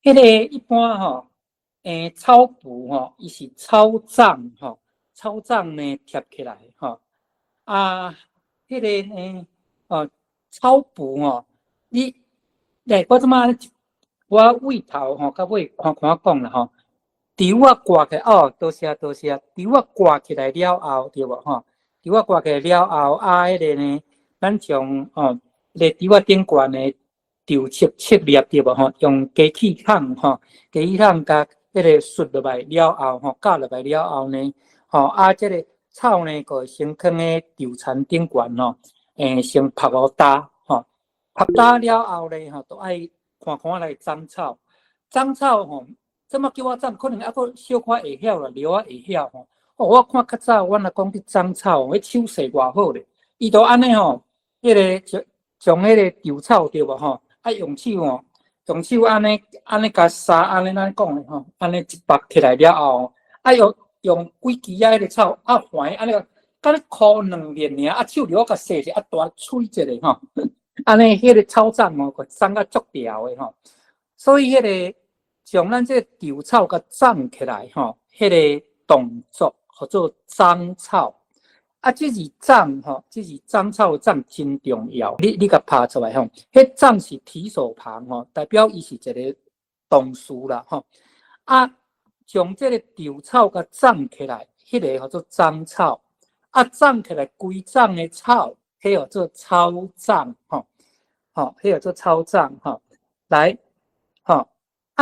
迄个一般吼，草布吼，伊是草帐吼，草帐呢贴起来吼，迄个草布吼，你我即马我尾头吼，到尾看讲啦吼，稻啊挂起来多谢，稻啊挂起来了后，对无吼？稻啊挂起来了后，迄个呢，咱从迄个稻啊顶悬的稻切粒对无吼？用机器焊吼，机器焊甲迄个削落来了后吼，夹落来了后呢，即个草呢，个先放喺稻田顶悬吼，先拍好搭吼，拍搭了后呢，都爱看来长草，长草吼。即么叫我长，可能还佫小可会晓啦，苗仔会晓吼。我看较早，阮若讲去长草，迄手势偌好咧。伊都安尼吼，迄个从迄个稻草对无吼，用手吼，用手安尼甲沙安尼咱讲咧吼，安尼一拔起来了后，用几支迄个草环安尼，甲咧箍两面尔，手着我甲洗者大吹一下吼，安尼迄个草长吼，个长甲足条诶吼，所以迄个。将咱这稻草甲长起来吼，迄个动作叫做长草。这是长吼，这是长草的长真重要。你甲拍出来吼，迄长是提手旁吼，代表伊是一个动词啦吼。将这个稻草甲长起来，迄个叫做长草。长起来规长的草，迄叫做草长吼。迄叫做草长吼。来，吼。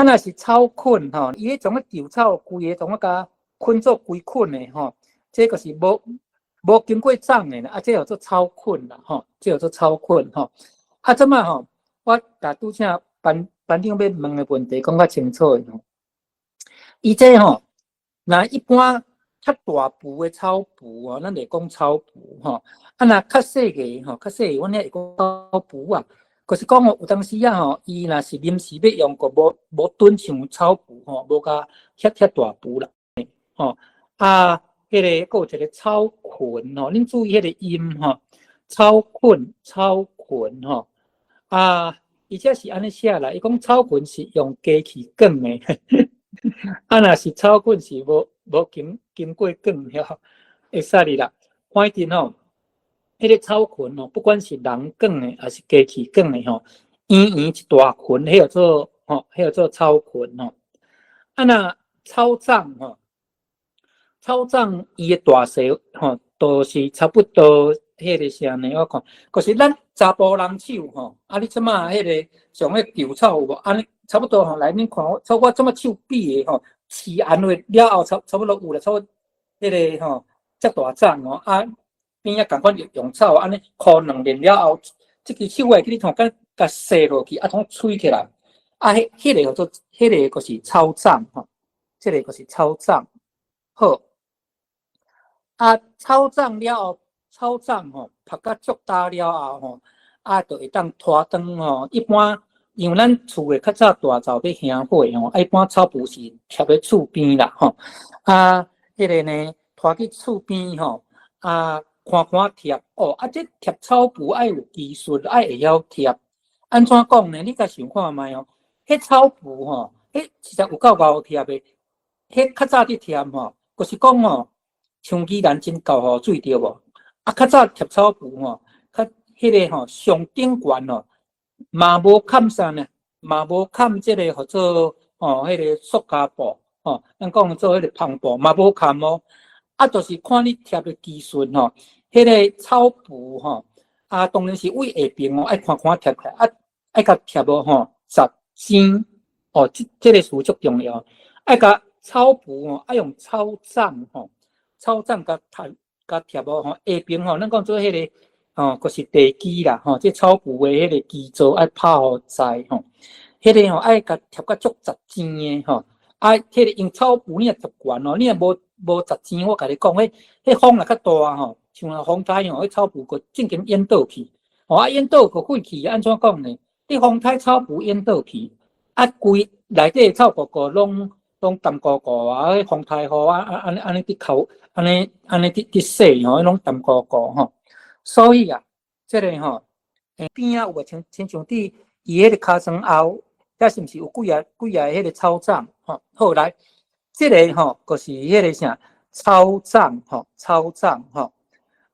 若是草捆吼，伊迄种个稻草规个种甲捆做规捆的吼，这个是无经过长的啦，这叫做草捆啦吼，这叫做草捆吼。即摆吼，我甲拄则班长要问的问题讲较清楚的吼，伊这吼，若一般较大幅的草布哦，咱会讲草布吼，若较细个吼，较细个，阮遐会讲草布啊。就是讲吼，有当时吼，伊若是临时要用，个无准像草布吼，无甲遐大布啦，吼迄个佫有一个草裙吼，恁注意迄个音吼，草裙吼，而且是安尼写啦，伊讲草裙是用机器卷的，若是草裙是无经过卷了，会使哩啦，反正吼。迄个草裙哦，不管是人卷的还是机器卷的吼，圆一大裙，迄叫做迄叫做草裙吼。若草长吼，草长伊的大小吼，都是差不多迄个啥呢？我看，可是咱查甫人手吼，你即马迄个像迄稻草有无？安尼差不多吼，来恁看我即马手比的吼，起安位了后差不多有啦，差不多迄个吼，遮大长哦边仔共款用草安尼箍两面了后，即支手会去你看，甲洗落去，通吹起来。迄个叫做，迄个就是草长吼，即个就是草长。好，草长了后，草长吼拍甲足大了后吼，就会当拖长吼。一般因为咱厝诶较早大灶要香火吼，一般草布是贴咧厝边啦吼。迄个呢拖去厝边吼，看贴这贴草布爱有技术，爱会晓贴。安怎讲呢？你甲想看觅哦，迄草布吼，迄其实有够厚贴的。迄较早伫贴吼，就是讲吼，长期间真厚水对无？较早贴草布吼，迄个吼上顶悬吼，嘛无盖啥呢？嘛无盖即个叫做迄个塑胶布咱讲做迄个篷布，嘛无盖哦。就是看你贴的技术吼。迄个草布吼，当然是为下边爱看贴起来，爱甲贴无实心这个事足重要。爱甲草布爱用草帐草帐甲贴无下边咱讲做迄个就是地基啦这草布的迄个基座爱拍好在迄个爱甲贴甲足实精的迄个用草布你也贴悬你也无实精，我甲你讲，迄风若较大像风台迄草布个正经淹倒去淹倒个废去，安怎讲呢？你风台草布淹倒去规内底草布个拢淡糊糊迄风台雨安尼伫扣安尼伫洗拢淡糊糊所以这个边有亲像伫伊迄个尻川后遐是毋是有几啊迄个草长吼？后来即个吼，就是迄个啥草长吼，草长吼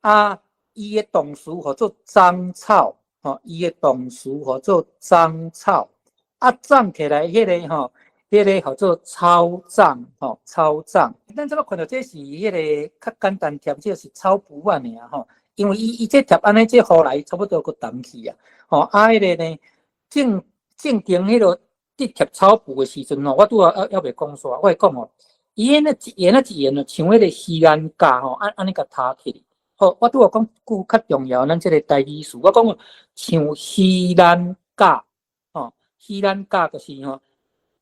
啊，伊的动词叫做长草吼，伊的动词叫做长草啊，长起来迄个吼。迄个叫做草长吼，草长。咱即个看到这是迄个较简单贴，这是草布啊尔吼。因为伊这贴安尼，这后来差不多个淡去啊。吼啊，迄个呢，正经迄个伫贴草布的时阵吼，我拄啊还未讲煞，我会讲吼，伊迄个一言啊一言啊，像迄个西兰花吼，安尼甲插起。好，我拄啊讲句较重要，咱即个台语词，我讲像西兰花吼，西兰花就是吼。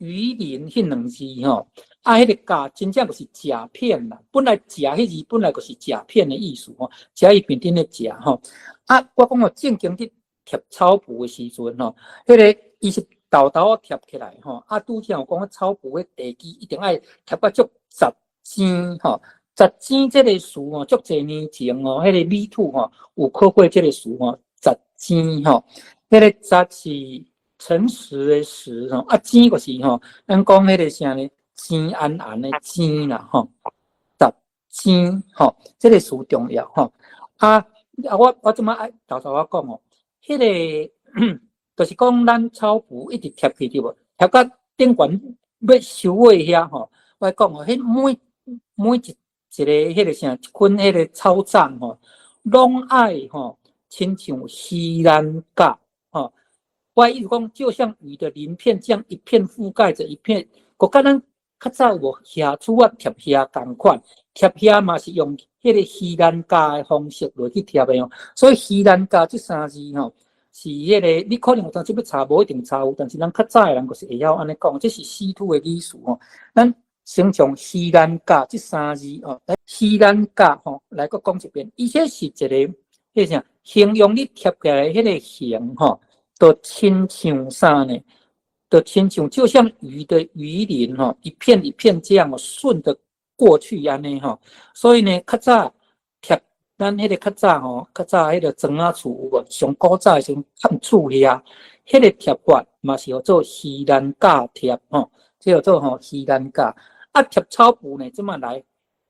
鱼鳞迄两字吼，啊，迄个甲真正就是甲片啦。本来甲迄字本来就是甲片的意思吼，甲伊边顶的甲吼。啊，我讲哦，正经伫贴草布的时阵吼，迄个伊是豆豆贴起来吼。啊，拄则有讲草布的地基一定爱贴到足十尖吼。十尖这个词吼，足侪年前哦，迄个美图吼有考过这个词吼，十尖吼，迄个十是。诚实的实吼，啊，尖就是吼，咱讲迄个啥呢？尖安安的尖啦吼，十尖吼，这个词重要吼。啊，我即摆爱头头我讲哦，迄个就是讲咱草布一直贴起对无？贴到顶悬要收尾遐吼，我讲哦，迄每一个迄个啥，一捆迄个草长吼，拢爱吼，亲像西兰花吼。我意思讲，就像雨的鳞片这样一片覆盖着一片，我甲咱较早有下厝啊贴遐同款，贴遐嘛是用迄个西兰花的方式落去贴的哦。所以西兰花这三字吼，是迄个你可能有当时要查，无一定查有，但是咱较早的人就是会晓安尼讲，这是稀土的意思吼。咱先从西兰花这三字哦，西兰花吼来个讲一遍，伊这是一个迄啥形容你贴起来迄个形吼。都亲像啥呢？都亲像就像鱼的鱼鳞哈，一片一片这样顺着过去安尼哈。所以呢，较早贴咱迄个较早吼，较早迄个庄仔厝有无？上古早的时阵看厝遐，迄个贴法嘛是叫做西兰花贴吼，这叫做吼西兰花。啊，贴草布呢，怎么来？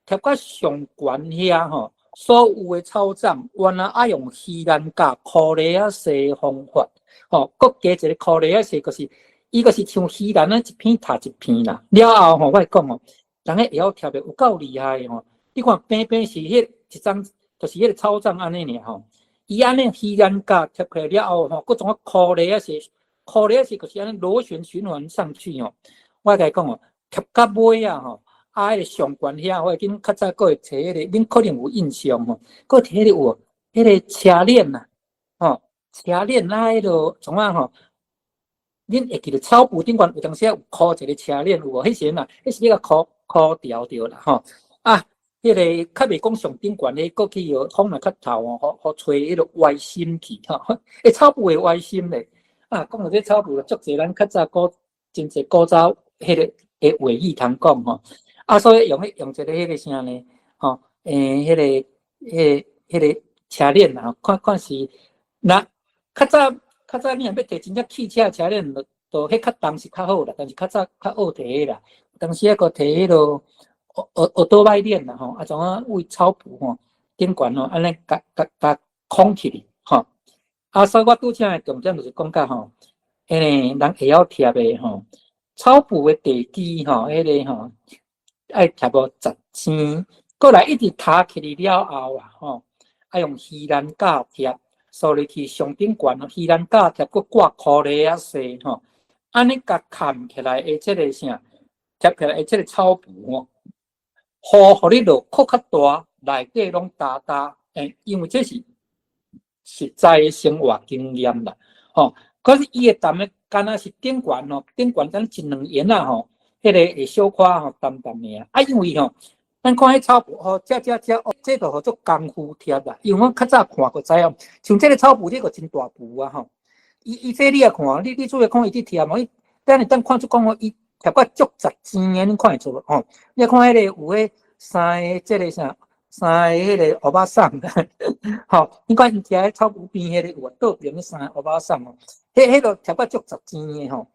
贴到上悬遐吼，所有的草长原来爱用西兰花箍咧啊洗方法。哦，搁加一个考虑是，就是伊个是像西兰啊，一片塔一片啦。了后吼，我讲哦，人个会晓贴的有够厉害吼。你看边边是迄一张，就是迄个草章安尼尔吼。伊安尼西兰花贴起来了后吼，各种考虑是，就是安尼螺旋循环上去吼。我甲伊讲哦，贴到尾啊吼，啊，迄个上悬遐，我紧较早搁会摕迄个，恁可能有印象吼，搁摕迄个有，迄个车链呐，吼。车链那迄落怎啊吼？恁会记得草布顶悬有当时有箍一个车链有无？迄时啊，迄是迄个箍掉着啦吼。啊，迄个较袂讲上顶悬的，过去有风若较透哦，互吹迄落歪心去吼。诶，草布会歪心咧。啊，讲到这草布，足侪咱较早真侪古早迄个诶话语通讲吼。啊，所以用一个迄个啥呢？吼，迄个车链啊，看是那。较早你若要摕真正汽车车链，就迄较重是较好啦，但是较早较好摕啦。当时还个摕迄落奥多麦链啦吼，啊种啊为草布吼顶悬吼，安尼甲框起哩吼。啊，所以我拄则重点就是讲到吼，人会晓贴的吼，草布的地基吼，迄个吼爱贴到10层，过来一直塌起哩了后啊吼，爱用西兰花贴。所以去上顶悬哦，西兰花贴佫挂箍咧啊细吼，安尼甲砍起来的即个啥，贴起来的即个草布吼，互你落壳较大，内底拢大大，因为这是实在的生活经验啦，吼。可是伊的淡的敢若是顶悬吼，顶悬咱一两言啊吼，迄个会小可吼淡淡的啊，因为吼。咱看迄草布吼，这这都叫做功夫贴啦。因为我较早看过知影，像这个草布，这个真大布啊吼。伊这你也看，你主要看伊这贴嘛，等看出讲吼，伊贴到足十尖的，你看会出吼。你看迄个有迄三个这个啥，三个迄个欧巴桑，吼，你看伊贴喺草布边迄个有倒边三个欧巴桑吼，迄个贴到足十尖的吼。